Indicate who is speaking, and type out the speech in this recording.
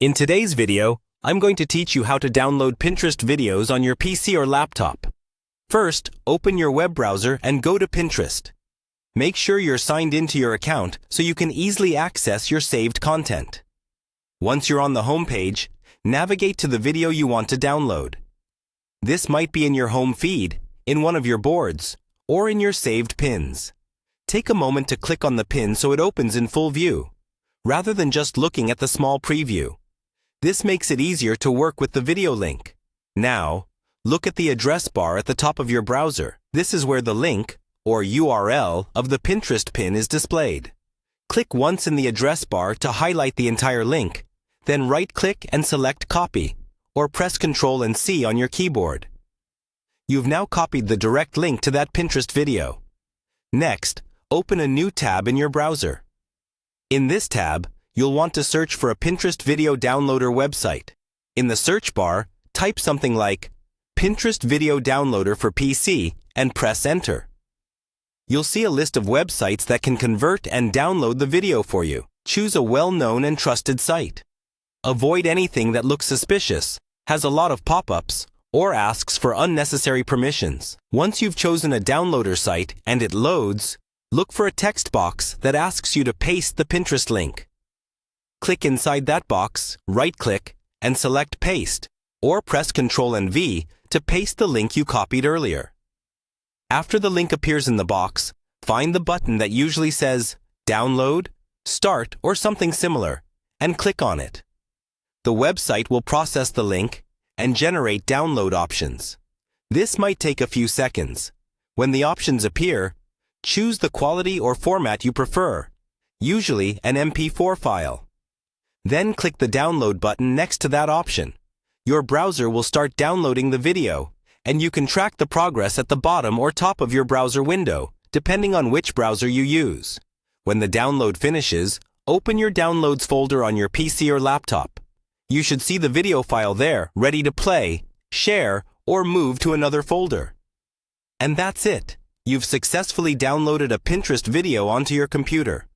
Speaker 1: In today's video, I'm going to teach you how to download Pinterest videos on your PC or laptop. First, open your web browser and go to Pinterest. Make sure you're signed into your account so you can easily access your saved content. Once you're on the home page, navigate to the video you want to download. This might be in your home feed, in one of your boards, or in your saved pins. Take a moment to click on the pin so it opens in full view, rather than just looking at the small preview. This makes it easier to work with the video link. Now, look at the address bar at the top of your browser. This is where the link, or URL, of the Pinterest pin is displayed. Click once in the address bar to highlight the entire link, then right-click and select Copy, or press Ctrl and C on your keyboard. You've now copied the direct link to that Pinterest video. Next, open a new tab in your browser. In this tab, you'll want to search for a Pinterest video downloader website. In the search bar, type something like Pinterest Video Downloader for PC and press Enter. You'll see a list of websites that can convert and download the video for you. Choose a well-known and trusted site. Avoid anything that looks suspicious, has a lot of pop-ups, or asks for unnecessary permissions. Once you've chosen a downloader site and it loads, look for a text box that asks you to paste the Pinterest link. Click inside that box, right-click, and select Paste, or press Ctrl and V to paste the link you copied earlier. After the link appears in the box, find the button that usually says Download, Start, or something similar, and click on it. The website will process the link and generate download options. This might take a few seconds. When the options appear, choose the quality or format you prefer, usually an MP4 file. Then click the download button next to that option. Your browser will start downloading the video, and you can track the progress at the bottom or top of your browser window, depending on which browser you use. When the download finishes, open your Downloads folder on your PC or laptop. You should see the video file there, ready to play, share, or move to another folder. And that's it. You've successfully downloaded a Pinterest video onto your computer.